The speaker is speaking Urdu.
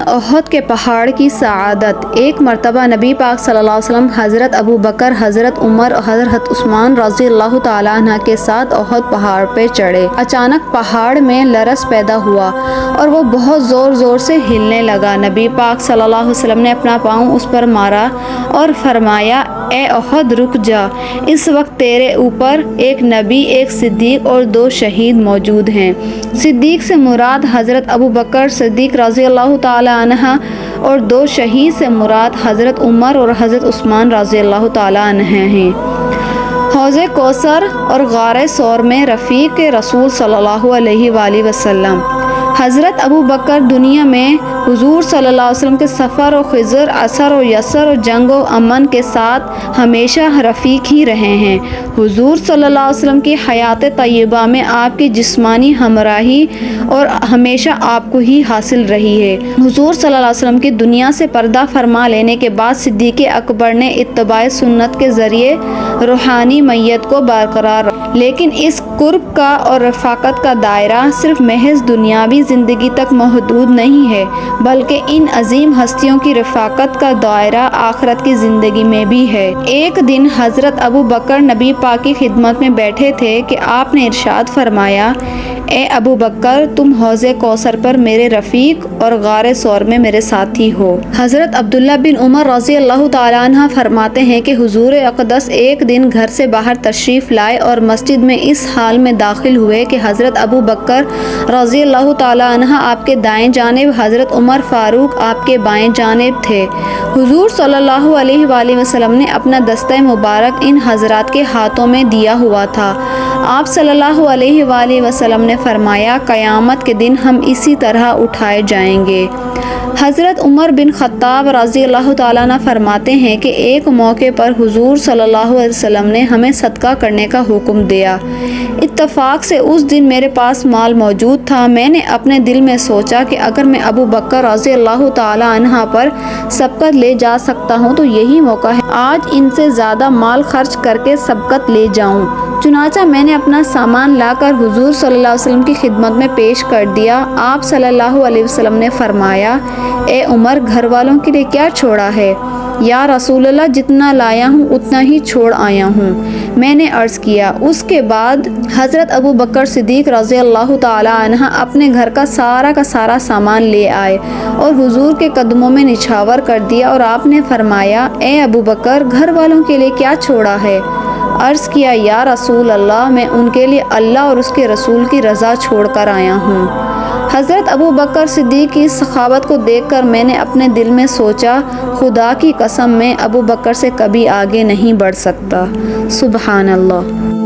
احد کے پہاڑ کی سعادت۔ ایک مرتبہ نبی پاک صلی اللہ علیہ وسلم حضرت ابو بکر، حضرت عمر اور حضرت عثمان رضی اللہ تعالیٰ عنہ کے ساتھ احد پہاڑ پہ چڑھے۔ اچانک پہاڑ میں لرز پیدا ہوا اور وہ بہت زور زور سے ہلنے لگا۔ نبی پاک صلی اللہ علیہ وسلم نے اپنا پاؤں اس پر مارا اور فرمایا، اے احد رک جا، اس وقت تیرے اوپر ایک نبی، ایک صدیق اور 2 شہید موجود ہیں۔ صدیق سے مراد حضرت ابو بکر صدیق رضی اللہ تعالیٰ عنہ اور 2 شہید سے مراد حضرت عمر اور حضرت عثمان رضی اللہ تعالیٰ عنہ ہیں۔ حوض کوثر اور غار ثور میں رفیق رسول صلی اللہ علیہ وآلہ وسلم۔ حضرت ابو بکر دنیا میں حضور صلی اللہ علیہ وسلم کے سفر و خضر، اثر و یسر و جنگ و امن کے ساتھ ہمیشہ رفیق ہی رہے ہیں۔ حضور صلی اللہ علیہ وسلم کی حیات طیبہ میں آپ کی جسمانی ہمراہی اور ہمیشہ آپ کو ہی حاصل رہی ہے۔ حضور صلی اللہ علیہ وسلم کی دنیا سے پردہ فرما لینے کے بعد صدیق اکبر نے اتباع سنت کے ذریعے روحانی میت کو برقرار رکھا، لیکن اس قرب کا اور رفاقت کا دائرہ صرف محض دنیاوی زندگی تک محدود نہیں ہے، بلکہ ان عظیم ہستیوں کی رفاقت کا دائرہ آخرت کی زندگی میں بھی ہے۔ ایک دن حضرت ابو بکر نبی پاک کی خدمت میں بیٹھے تھے کہ آپ نے ارشاد فرمایا، اے ابو بکر، تم حوض کوثر پر میرے رفیق اور غار ثور میں میرے ساتھی ہو۔ حضرت عبداللہ بن عمر رضی اللہ تعالیٰ عنہ فرماتے ہیں کہ حضور اقدس ایک دن گھر سے باہر تشریف لائے اور مسجد میں اس حال میں داخل ہوئے کہ حضرت ابو بکر رضی اللہ تعالیٰ عنہ آپ کے دائیں جانب، حضرت عمر فاروق آپ کے بائیں جانب تھے۔ حضور صلی اللہ علیہ وآلہ وسلم نے اپنا دستہ مبارک ان حضرات کے ہاتھوں میں دیا ہوا تھا۔ آپ صلی اللہ علیہ وآلہ وسلم نے فرمایا، قیامت کے دن ہم اسی طرح اٹھائے جائیں گے۔ حضرت عمر بن خطاب رضی اللہ تعالیٰ عنہ فرماتے ہیں کہ ایک موقع پر حضور صلی اللہ علیہ وسلم نے ہمیں صدقہ کرنے کا حکم دیا۔ اتفاق سے اس دن میرے پاس مال موجود تھا۔ میں نے اپنے دل میں سوچا کہ اگر میں ابو بکر رضی اللہ تعالیٰ عنہ پر سبقت لے جا سکتا ہوں تو یہی موقع ہے، آج ان سے زیادہ مال خرچ کر کے سبقت لے جاؤں۔ چنانچہ میں نے اپنا سامان لا کر حضور صلی اللہ علیہ وسلم کی خدمت میں پیش کر دیا۔ آپ صلی اللہ علیہ وسلم نے فرمایا، اے عمر، گھر والوں کے لیے کیا چھوڑا ہے؟ یا رسول اللہ، جتنا لایا ہوں اتنا ہی چھوڑ آیا ہوں، میں نے عرض کیا۔ اس کے بعد حضرت ابو بکر صدیق رضی اللہ تعالیٰ عنہ اپنے گھر کا سارا سامان لے آئے اور حضور کے قدموں میں نچھاور کر دیا اور آپ نے فرمایا، اے ابو بکر، گھر والوں کے لیے کیا چھوڑا ہے؟ عرض کیا، یا رسول اللہ، میں ان کے لیے اللہ اور اس کے رسول کی رضا چھوڑ کر آیا ہوں۔ حضرت ابو بکر صدیق کی سخاوت کو دیکھ کر میں نے اپنے دل میں سوچا، خدا کی قسم میں ابو بکر سے کبھی آگے نہیں بڑھ سکتا۔ سبحان اللہ۔